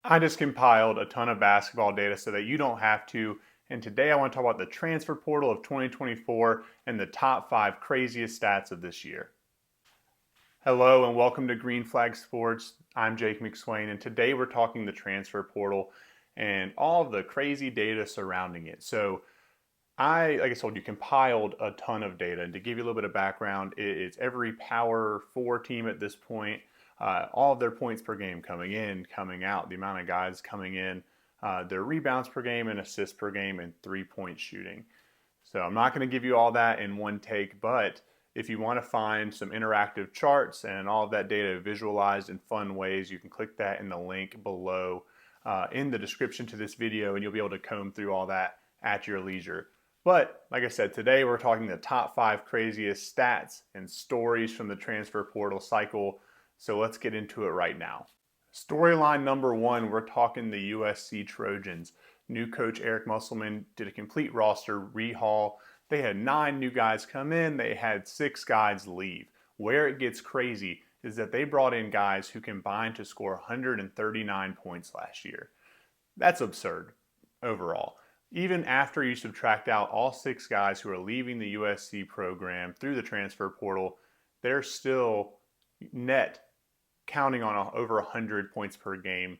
I just compiled a ton of basketball data so that you don't have to. And today I want to talk about the transfer portal of 2024 and the top 5 craziest stats of this year. Hello and welcome to Green Flag Sports. I'm Jake McSwain, and today we're talking the transfer portal and all of the crazy data surrounding it. So like I told you, compiled a ton of data. And to give you a little bit of background, it's every Power 4 team at this point, all of their points per game coming in, coming out, the amount of guys coming in, their rebounds per game and assists per game, and three-point shooting. So I'm not going to give you all that in one take, but if you want to find some interactive charts and all of that data visualized in fun ways, you can click that in the link below in the description to this video, and you'll be able to comb through all that at your leisure. But like I said, today we're talking the top 5 craziest stats and stories from the transfer portal cycle. So let's get into it right now. Storyline number 1, we're talking the USC Trojans. New coach Eric Musselman did a complete roster rehaul. They had 9 new guys come in. They had 6 guys leave. Where it gets crazy is that they brought in guys who combined to score 139 points last year. That's absurd overall. Even after you subtract out all 6 guys who are leaving the USC program through the transfer portal, they're still net counting on over 100 points per game,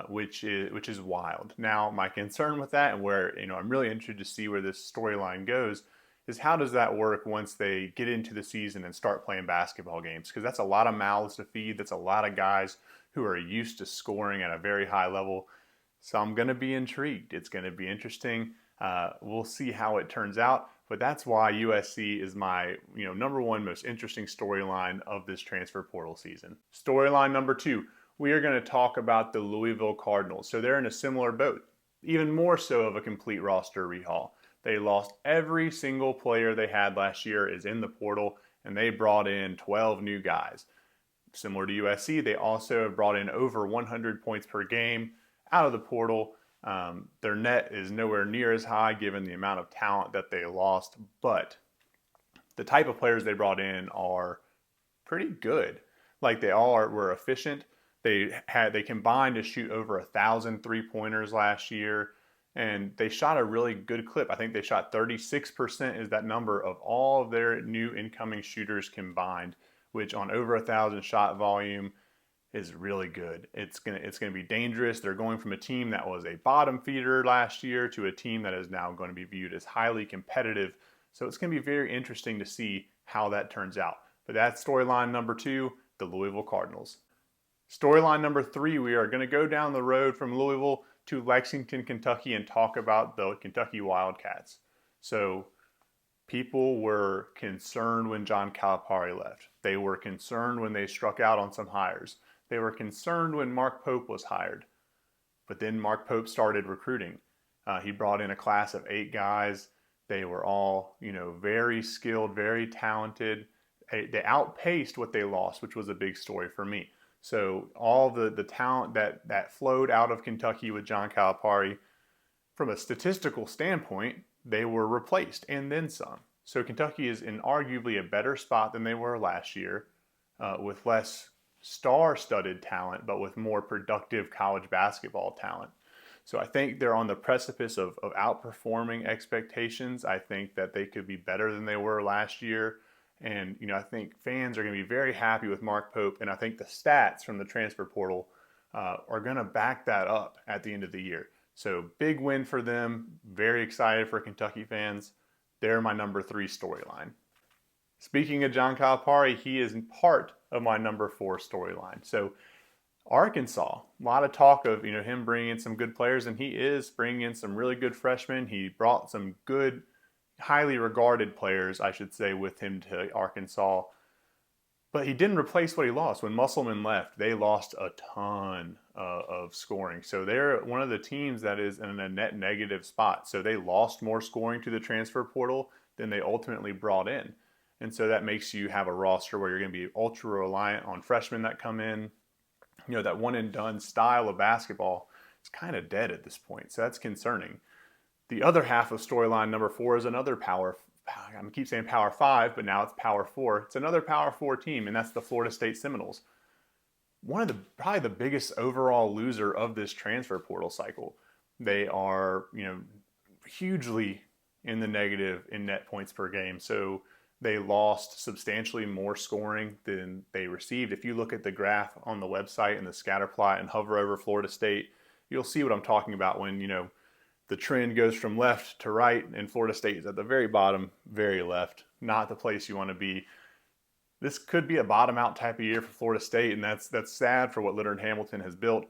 which is wild. Now, my concern with that, and where I'm really interested to see where this storyline goes, is how does that work once they get into the season and start playing basketball games? Because that's a lot of mouths to feed. That's a lot of guys who are used to scoring at a very high level. So I'm going to be intrigued. It's going to be interesting. We'll see how it turns out. But that's why USC is my number 1 most interesting storyline of this transfer portal season. Storyline number 2, we are going to talk about the Louisville Cardinals. So they're in a similar boat, even more so of a complete roster rehaul. They lost every single player they had last year is in the portal, and they brought in 12 new guys. Similar to USC, they also have brought in over 100 points per game out of the portal. Their net is nowhere near as high given the amount of talent that they lost, but the type of players they brought in are pretty good. Like they all were efficient. They combined to shoot over 1,000 3-pointers last year, and they shot a really good clip. I think they shot 36% is that number of all of their new incoming shooters combined, which on over 1,000 shot volume is really good. It's gonna be dangerous. They're going from a team that was a bottom feeder last year to a team that is now going to be viewed as highly competitive. So it's going to be very interesting to see how that turns out. But that's storyline number 2, the Louisville Cardinals. Storyline number 3, we are going to go down the road from Louisville to Lexington, Kentucky, and talk about the Kentucky Wildcats. So people were concerned when John Calipari left. They were concerned when they struck out on some hires. They were concerned when Mark Pope was hired. But then Mark Pope started recruiting. He brought in a class of 8 guys. They were all, very skilled, very talented. They outpaced what they lost, which was a big story for me. So all the talent that flowed out of Kentucky with John Calipari, from a statistical standpoint, they were replaced and then some. So Kentucky is in arguably a better spot than they were last year, with less star-studded talent, but with more productive college basketball talent. So I think they're on the precipice of outperforming expectations. I think that they could be better than they were last year. And, I think fans are going to be very happy with Mark Pope. And I think the stats from the transfer portal are going to back that up at the end of the year. So big win for them. Very excited for Kentucky fans. They're my number 3 storyline. Speaking of John Calipari, he is part of my number 4 storyline. So Arkansas, a lot of talk of him bringing in some good players, and he is bringing in some really good freshmen. He brought some good, highly regarded players, I should say, with him to Arkansas. But he didn't replace what he lost. When Musselman left, they lost a ton of scoring. So they're one of the teams that is in a net negative spot. So they lost more scoring to the transfer portal than they ultimately brought in. And so that makes you have a roster where you're going to be ultra reliant on freshmen that come in. That one and done style of basketball is kind of dead at this point. So that's concerning. The other half of storyline number 4 is another I'm going to keep saying Power 5, but now it's Power 4. It's another Power 4 team, and that's the Florida State Seminoles. probably the biggest overall loser of this transfer portal cycle. They are, hugely in the negative in net points per game. So they lost substantially more scoring than they received. If you look at the graph on the website and the scatter plot and hover over Florida State, you'll see what I'm talking about when, the trend goes from left to right and Florida State is at the very bottom, very left, not the place you want to be. This could be a bottom out type of year for Florida State, and that's sad for what Leonard Hamilton has built,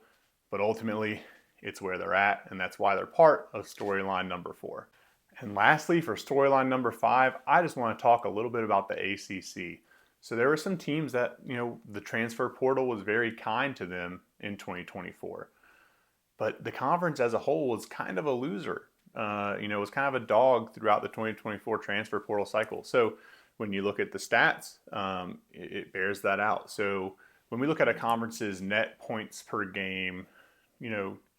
but ultimately it's where they're at, and that's why they're part of storyline number 4. And lastly, for storyline number 5, I just want to talk a little bit about the ACC. So there were some teams that, the transfer portal was very kind to them in 2024. But the conference as a whole was kind of a loser. Was kind of a dog throughout the 2024 transfer portal cycle. So when you look at the stats, it bears that out. So when we look at a conference's net points per game,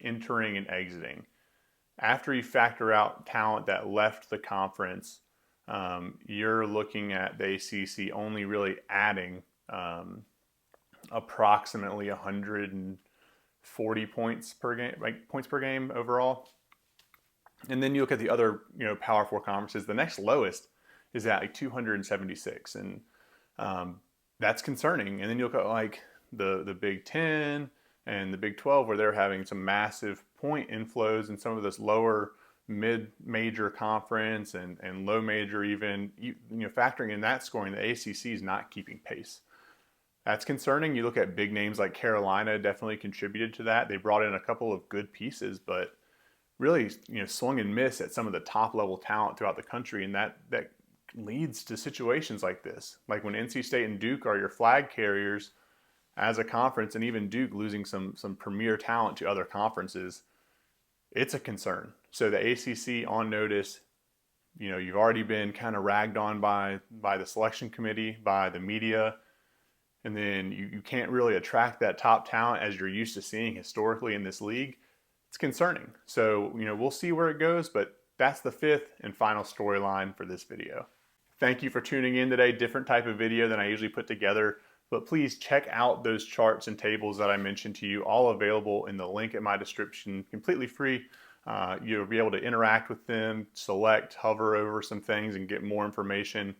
entering and exiting, after you factor out talent that left the conference, you're looking at the ACC only really adding approximately 140 points per game, points per game overall. And then you look at the other, Power 4 conferences. The next lowest is at 276, and that's concerning. And then you look at the Big Ten and the Big 12, where they're having some massive point inflows in some of this lower mid-major conference and low major even. Factoring in that scoring, the ACC is not keeping pace. That's concerning. You look at big names like Carolina, definitely contributed to that. They brought in a couple of good pieces, but really, swung and missed at some of the top level talent throughout the country, and that leads to situations like this. Like when NC State and Duke are your flag carriers as a conference, and even Duke losing some premier talent to other conferences, it's a concern. So the ACC on notice. You've already been kind of ragged on by the selection committee, by the media. And then you can't really attract that top talent as you're used to seeing historically in this league. It's concerning. So, we'll see where it goes, but that's the 5th and final storyline for this video. Thank you for tuning in today. Different type of video than I usually put together, but please check out those charts and tables that I mentioned to you, all available in the link in my description, completely free. You'll be able to interact with them, select, hover over some things and get more information.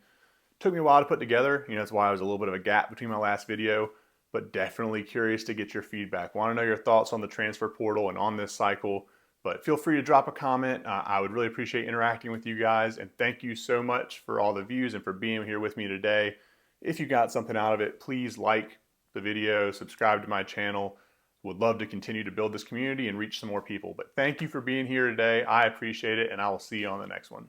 Took me a while to put together. That's why I was a little bit of a gap between my last video, but definitely curious to get your feedback. Want to know your thoughts on the transfer portal and on this cycle, but feel free to drop a comment. I would really appreciate interacting with you guys, and thank you so much for all the views and for being here with me today. If you got something out of it, please like the video, subscribe to my channel. Would love to continue to build this community and reach some more people. But thank you for being here today. I appreciate it, and I will see you on the next one.